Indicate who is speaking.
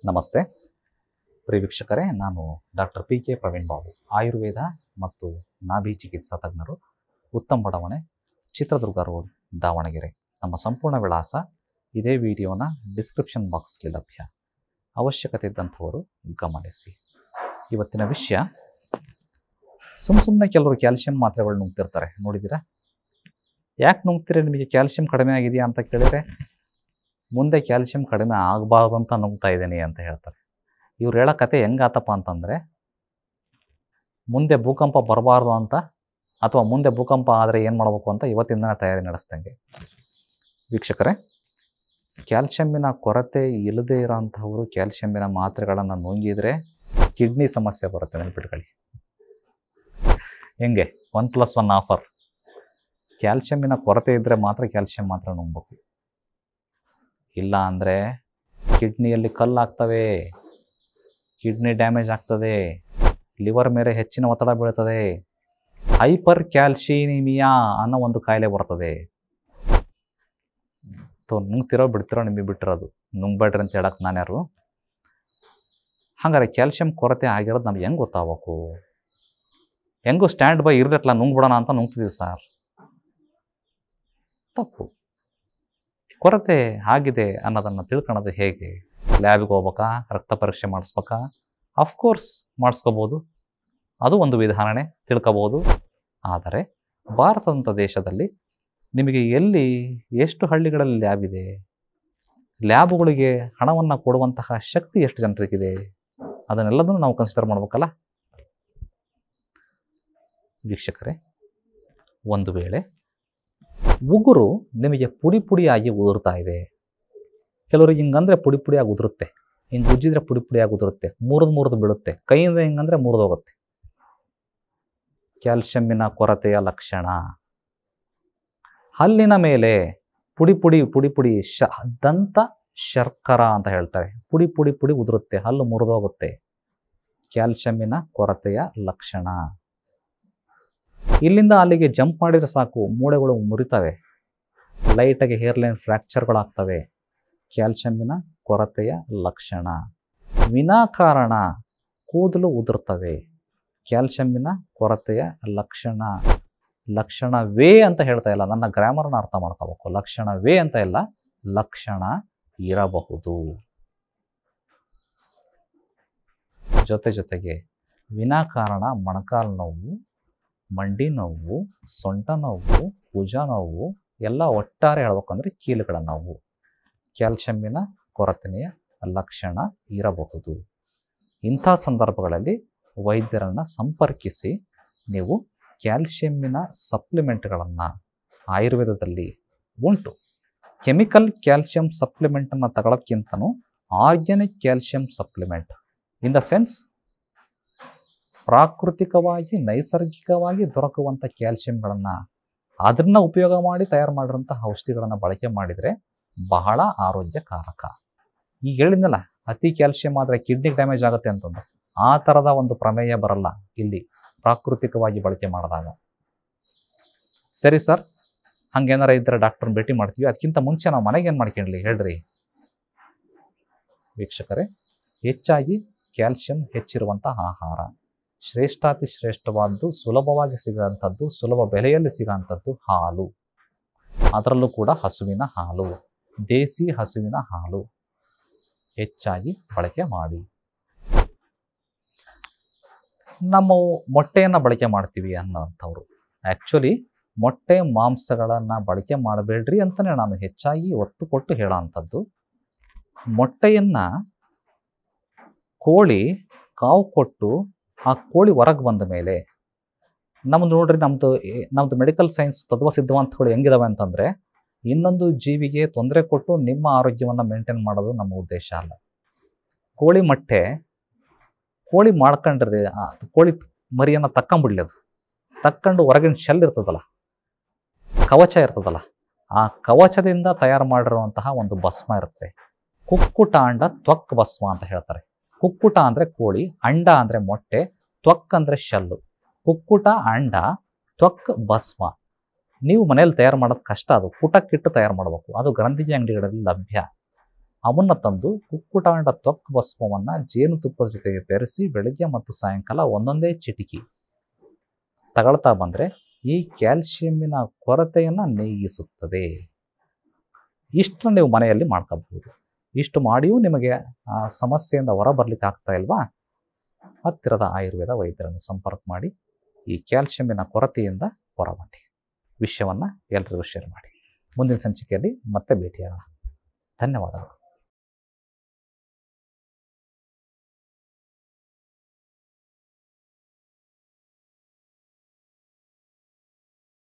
Speaker 1: ನಮಸ್ತೆ ಪ್ರಿಯ ವೀಕ್ಷಕರೇ, ನಾನು ಡಾಕ್ಟರ್ PK ಪ್ರವೀಣ್ ಬಾಬು, ಆಯುರ್ವೇದ ಮತ್ತು ನಾಭಿ ಚಿಕಿತ್ಸಾ ತಜ್ಞರು, ಉತ್ತಮ್ ಬಡಾವಣೆ, ಚಿತ್ರದುರ್ಗ ರೋಡ್, ದಾವಣಗೆರೆ. ನಮ್ಮ ಸಂಪೂರ್ಣ ವಿಳಾಸ ಇದೇ ವಿಡಿಯೋನ ಡಿಸ್ಕ್ರಿಪ್ಷನ್ ಬಾಕ್ಸ್ಗೆ ಲಭ್ಯ. ಅವಶ್ಯಕತೆ ಇದ್ದಂಥವರು ಗಮನಿಸಿ. ಇವತ್ತಿನ ವಿಷಯ, ಸುಮ್ಮನೆ ಕೆಲವರು ಕ್ಯಾಲ್ಸಿಯಂ ಮಾತ್ರೆಗಳು ನುಂಗ್ತಿರ್ತಾರೆ, ನೋಡಿದ್ದೀರಾ? ಯಾಕೆ ನುಂಗ್ತೀರಿ? ನಿಮಗೆ ಕ್ಯಾಲ್ಸಿಯಂ ಕಡಿಮೆ ಆಗಿದೆಯಾ ಅಂತ ಕೇಳಿದರೆ ಮುಂದೆ ಕ್ಯಾಲ್ಸಿಯಂ ಕಡಿಮೆ ಆಗಬಾರ್ದು ಅಂತ ನುಂಗ್ತಾ ಇದ್ದೀನಿ ಅಂತ ಹೇಳ್ತಾರೆ. ಇವ್ರು ಹೇಳೋ ಕತೆ ಹೆಂಗಾತಪ್ಪ ಅಂತಂದರೆ, ಮುಂದೆ ಭೂಕಂಪ ಬರಬಾರ್ದು ಅಂತ, ಅಥವಾ ಮುಂದೆ ಭೂಕಂಪ ಆದರೆ ಏನು ಮಾಡಬೇಕು ಅಂತ ಇವತ್ತಿಂದನೇ ತಯಾರಿ ನಡೆಸ್ದಂಗೆ. ವೀಕ್ಷಕರೇ, ಕ್ಯಾಲ್ಸಿಯಮ್ಮಿನ ಕೊರತೆ ಇಲ್ಲದೇ ಇರೋಂಥವರು ಕ್ಯಾಲ್ಸಿಯಮ್ಮಿನ ಮಾತ್ರೆಗಳನ್ನು ನುಂಗಿದರೆ ಕಿಡ್ನಿ ಸಮಸ್ಯೆ ಬರುತ್ತೆ, ನೆನ್ಪಿಟ್ಕೊಳ್ಳಿ. ಹೆಂಗೆ 1+1 ಆಫರ್. ಕ್ಯಾಲ್ಸಿಯಮ್ಮಿನ ಕೊರತೆ ಇದ್ದರೆ ಮಾತ್ರ ಕ್ಯಾಲ್ಸಿಯಂ ಮಾತ್ರ ನುಂಗ್ಬೇಕು, ಇಲ್ಲ ಅಂದರೆ ಕಿಡ್ನಿಯಲ್ಲಿ ಕಲ್ಲಾಗ್ತವೆ, ಕಿಡ್ನಿ ಡ್ಯಾಮೇಜ್ ಆಗ್ತದೆ, ಲಿವರ್ ಮೇಲೆ ಹೆಚ್ಚಿನ ಒತ್ತಡ ಬೀಳ್ತದೆ, ಹೈಪರ್ ಕ್ಯಾಲ್ಸಿನಿಮಿಯಾ ಅನ್ನೋ ಒಂದು ಕಾಯಿಲೆ ಬರ್ತದೆ. ನುಂಗ್ತಿರೋ ಬಿಡ್ತಿರೋ ನಿಮಗೆ ಬಿಟ್ಟಿರೋದು, ನುಂಗ್ಬೇಡ್ರಿ ಅಂತ ಹೇಳಕ್ಕೆ ನಾನು ಯಾರು? ಹಾಗಾದ್ರೆ ಕ್ಯಾಲ್ಸಿಯಂ ಕೊರತೆ ಆಗಿರೋದು ನಮ್ಗೆ ಹೆಂಗೆ ಗೊತ್ತಾಗಬೇಕು? ಹೆಂಗೂ ಸ್ಟ್ಯಾಂಡ್ ಬೈ ಇರಲಿಲ್ಲ, ನುಂಗ್ಬಿಡೋಣ ಅಂತ ನುಂಗ್ತಿದ್ದೀವಿ ಸರ್. ತಪ್ಪು. ಕೊರತೆ ಆಗಿದೆ ಅನ್ನೋದನ್ನು ತಿಳ್ಕೊಳ್ಳೋದು ಹೇಗೆ? ಲ್ಯಾಬ್ಗೆ ಹೋಗ್ಬೇಕಾ? ರಕ್ತ ಪರೀಕ್ಷೆ ಮಾಡಿಸ್ಬೇಕಾ? ಅಫ್ಕೋರ್ಸ್ ಮಾಡಿಸ್ಕೋಬೋದು, ಅದು ಒಂದು ವಿಧಾನನೇ, ತಿಳ್ಕೊಬೋದು. ಆದರೆ ಭಾರತದಂಥ ದೇಶದಲ್ಲಿ ನಿಮಗೆ ಎಲ್ಲಿ ಎಷ್ಟು ಹಳ್ಳಿಗಳಲ್ಲಿ ಲ್ಯಾಬ್ ಇದೆ? ಲ್ಯಾಬ್ಗಳಿಗೆ ಹಣವನ್ನು ಕೊಡುವಂತಹ ಶಕ್ತಿ ಎಷ್ಟು ಜನರಿಗಿದೆ? ಅದನ್ನೆಲ್ಲದನ್ನು ನಾವು ಕನ್ಸಿಡರ್ ಮಾಡ್ಬೇಕಲ್ಲ. ವೀಕ್ಷಕರೇ, ಒಂದು ವೇಳೆ ಉಗುರು ನಿಮಗೆ ಪುಡಿ ಪುಡಿಯಾಗಿ ಉದುರ್ತಾ ಇದೆ, ಕೆಲವರಿಗೆ ಹಿಂಗಂದ್ರೆ ಪುಡಿ ಪುಡಿಯಾಗಿ ಉದುರುತ್ತೆ, ಹಿಂಗೆ ಉಜ್ಜಿದ್ರೆ ಪುಡಿ ಪುಡಿಯಾಗಿ ಉದುರುತ್ತೆ, ಮುರಿದು ಬೀಳುತ್ತೆ, ಕೈಯಿಂದ ಹಿಂಗಂದ್ರೆ ಮುರಿದೋಗುತ್ತೆ, ಕ್ಯಾಲ್ಸಿಯಮ್ಮಿನ ಕೊರತೆಯ ಲಕ್ಷಣ. ಹಲ್ಲಿನ ಮೇಲೆ ಪುಡಿ ಪುಡಿ ದಂತ ಶರ್ಕರ ಅಂತ ಹೇಳ್ತಾರೆ, ಪುಡಿ ಉದುರುತ್ತೆ, ಹಲ್ಲು ಮುರಿದೋಗುತ್ತೆ, ಕ್ಯಾಲ್ಸಿಯಮ್ಮಿನ ಕೊರತೆಯ ಲಕ್ಷಣ. ಇಲ್ಲಿಂದ ಅಲ್ಲಿಗೆ ಜಂಪ್ ಮಾಡಿದರೆ ಸಾಕು, ಮೂಳೆಗಳು ಮುರಿತವೆ, ಲೈಟಾಗಿ ಹೇರ್ಲೈನ್ ಫ್ರ್ಯಾಕ್ಚರ್ಗಳಾಗ್ತವೆ, ಕ್ಯಾಲ್ಸಿಯಮ್ಮಿನ ಕೊರತೆಯ ಲಕ್ಷಣ. ವಿನಾಕಾರಣ ಕೂದಲು ಉದುರ್ತವೆ, ಕ್ಯಾಲ್ಸಿಯಮ್ಮಿನ ಕೊರತೆಯ ಲಕ್ಷಣ. ಲಕ್ಷಣವೇ ಅಂತ ಹೇಳ್ತಾ ಇಲ್ಲ, ನನ್ನ ಗ್ರಾಮರ್ನ ಅರ್ಥ ಮಾಡ್ಕೋಬೇಕು. ಲಕ್ಷಣವೇ ಅಂತ ಇಲ್ಲ, ಲಕ್ಷಣ ಇರಬಹುದು. ಜೊತೆಗೆ ವಿನಾಕಾರಣ ಮೊಣಕಾಲು ನೋವು, ಮಂಡಿ ನೋವು, ಸೊಂಟ ನೋವು, ಭುಜ ನೋವು ಎಲ್ಲ ಒಟ್ಟಾರೆ ಹೇಳ್ಬೇಕಂದ್ರೆ ಕೀಲುಗಳ ನೋವು ಕ್ಯಾಲ್ಸಿಯಮ್ಮಿನ ಕೊರತೆಯ ಲಕ್ಷಣ ಇರಬಹುದು. ಇಂಥ ಸಂದರ್ಭಗಳಲ್ಲಿ ವೈದ್ಯರನ್ನು ಸಂಪರ್ಕಿಸಿ ನೀವು ಕ್ಯಾಲ್ಸಿಯಮ್ಮಿನ ಸಪ್ಲಿಮೆಂಟ್ಗಳನ್ನು ಆಯುರ್ವೇದದಲ್ಲಿ ಉಂಟು. ಕೆಮಿಕಲ್ ಕ್ಯಾಲ್ಸಿಯಂ ಸಪ್ಲಿಮೆಂಟನ್ನು ತಗೊಳ್ಳೋಕ್ಕಿಂತನೂ organic calcium supplement, in the sense ಪ್ರಾಕೃತಿಕವಾಗಿ ನೈಸರ್ಗಿಕವಾಗಿ ದೊರಕುವಂಥ ಕ್ಯಾಲ್ಸಿಯಂಗಳನ್ನು ಅದನ್ನು ಉಪಯೋಗ ಮಾಡಿ ತಯಾರು ಮಾಡಿರೋಂಥ ಔಷಧಿಗಳನ್ನು ಬಳಕೆ ಮಾಡಿದರೆ ಬಹಳ ಆರೋಗ್ಯಕಾರಕ. ಈಗ ಹೇಳಿದ್ನಲ್ಲ, ಅತಿ ಕ್ಯಾಲ್ಸಿಯಂ ಆದರೆ ಕಿಡ್ನಿಗೆ ಡ್ಯಾಮೇಜ್ ಆಗುತ್ತೆ ಅಂತಂದು, ಆ ಥರದ ಒಂದು ಪ್ರಮೇಯ ಬರಲ್ಲ ಇಲ್ಲಿ ಪ್ರಾಕೃತಿಕವಾಗಿ ಬಳಕೆ ಮಾಡಿದಾಗ. ಸರಿ ಸರ್, ಹಂಗೇನಾರ ಇದ್ದರೆ ಡಾಕ್ಟರ್ನ ಭೇಟಿ ಮಾಡ್ತೀವಿ, ಅದಕ್ಕಿಂತ ಮುಂಚೆ ನಾವು ಮನೆಗೆ ಏನು ಮಾಡ್ಕೊಂಡ್ಲಿ ಹೇಳ್ರಿ? ವೀಕ್ಷಕರೇ, ಹೆಚ್ಚಾಗಿ ಕ್ಯಾಲ್ಸಿಯಂ ಹೆಚ್ಚಿರುವಂಥ ಆಹಾರ, ಶ್ರೇಷ್ಠಾತಿ ಶ್ರೇಷ್ಠವಾದ್ದು, ಸುಲಭವಾಗಿ ಸಿಗುವಂಥದ್ದು, ಸುಲಭ ಬೆಲೆಯಲ್ಲಿ ಸಿಗುವಂಥದ್ದು ಹಾಲು. ಅದರಲ್ಲೂ ಕೂಡ ಹಸುವಿನ ಹಾಲು, ದೇಸಿ ಹಸುವಿನ ಹಾಲು ಹೆಚ್ಚಾಗಿ ಬಳಕೆ ಮಾಡಿ. ನಮ್ಮ ಮೊಟ್ಟೆಯನ್ನು ಬಳಕೆ ಮಾಡ್ತೀವಿ ಅನ್ನೋಂಥವ್ರು, ಆ್ಯಕ್ಚುಲಿ ಮೊಟ್ಟೆ ಮಾಂಸಗಳನ್ನು ಬಳಕೆ ಮಾಡಬೇಡ್ರಿ ಅಂತಲೇ ನಾನು ಹೆಚ್ಚಾಗಿ ಒತ್ತು ಕೊಟ್ಟು ಹೇಳೋ ಅಂಥದ್ದು. ಮೊಟ್ಟೆಯನ್ನು ಕೋಳಿ ಕಾವು ಕೊಟ್ಟು ಆ ಕೋಳಿ ಹೊರಗೆ ಬಂದ ಮೇಲೆ, ನಮ್ಮದು ನೋಡ್ರಿ, ನಮ್ಮದು ಮೆಡಿಕಲ್ ಸೈನ್ಸ್ ತತ್ವ ಸಿದ್ಧಾಂತಗಳು ಹೆಂಗಿದಾವೆ ಅಂತಂದರೆ, ಇನ್ನೊಂದು ಜೀವಿಗೆ ತೊಂದರೆ ಕೊಟ್ಟು ನಿಮ್ಮ ಆರೋಗ್ಯವನ್ನು ಮೇಂಟೈನ್ ಮಾಡೋದು ನಮ್ಮ ಉದ್ದೇಶ ಅಲ್ಲ. ಕೋಳಿ ಮೊಟ್ಟೆ ಕೋಳಿ ಮಾಡ್ಕೊಂಡ್ರೆ ಕೋಳಿ ಮರಿಯನ್ನು ತಕ್ಕೊಂಬಿಡ್ಲಿ, ಅದು ತಕ್ಕೊಂಡು ಹೊರಗಿನ ಶೆಲ್ ಇರ್ತದಲ್ಲ, ಕವಚ ಇರ್ತದಲ್ಲ, ಆ ಕವಚದಿಂದ ತಯಾರು ಮಾಡಿರುವಂತಹ ಒಂದು ಭಸ್ಮ ಇರುತ್ತೆ. ಕುಕ್ಕುಟ ಅಂಡ ತ್ವಕ್ ಭಸ್ಮ ಅಂತ ಹೇಳ್ತಾರೆ. ಕುಕ್ಕುಟ ಅಂದರೆ ಕೋಳಿ, ಅಂಡ ಅಂದರೆ ಮೊಟ್ಟೆ, ತ್ವಕ್ ಅಂದರೆ ಶೆಲ್ಲು. ಕುಕ್ಕುಟ, ಅಂಡ, ತ್ವಕ್, ಭಸ್ಮ. ನೀವು ಮನೇಲಿ ತಯಾರು ಮಾಡೋದು ಕಷ್ಟ, ಅದು ಪುಟಕ್ಕಿಟ್ಟು ತಯಾರು ಮಾಡಬೇಕು. ಅದು ಗ್ರಂಥಿಗೆ ಅಂಗಡಿಗಳಲ್ಲಿ ಲಭ್ಯ. ಅವನ್ನು ತಂದು ಕುಕ್ಕುಟಾಂಡ ತ್ವಕ್ ಭಸ್ಮವನ್ನು ಜೇನುತುಪ್ಪದ ಜೊತೆಗೆ ಬೆರೆಸಿ ಬೆಳಗ್ಗೆ ಮತ್ತು ಸಾಯಂಕಾಲ ಒಂದೊಂದೇ ಚಿಟಿಕಿ ತಗೊಳ್ತಾ ಬಂದರೆ ಈ ಕ್ಯಾಲ್ಸಿಯಮ್ಮಿನ ಕೊರತೆಯನ್ನು ನೀಗಿಸುತ್ತದೆ. ಇಷ್ಟನ್ನು ನೀವು ಮನೆಯಲ್ಲಿ ಮಾಡ್ಕೋಬಹುದು. ಇಷ್ಟು ಮಾಡಿಯೂ ನಿಮಗೆ ಆ ಸಮಸ್ಯೆಯಿಂದ ಹೊರ ಬರಲಿಕ್ಕೆ ಆಗ್ತಾ ಇಲ್ವಾ? ಹತ್ತಿರದ ಆಯುರ್ವೇದ ವೈದ್ಯರನ್ನು ಸಂಪರ್ಕ ಮಾಡಿ ಈ ಕ್ಯಾಲ್ಸಿಯಮ್ಮಿನ ಕೊರತೆಯಿಂದ ಹೊರಬನ್ನಿ. ವಿಷಯವನ್ನು ಎಲ್ಲರಿಗೂ ಶೇರ್ ಮಾಡಿ. ಮುಂದಿನ ಸಂಚಿಕೆಯಲ್ಲಿ ಮತ್ತೆ ಭೇಟಿಯಾಗೋಣ. ಧನ್ಯವಾದಗಳು.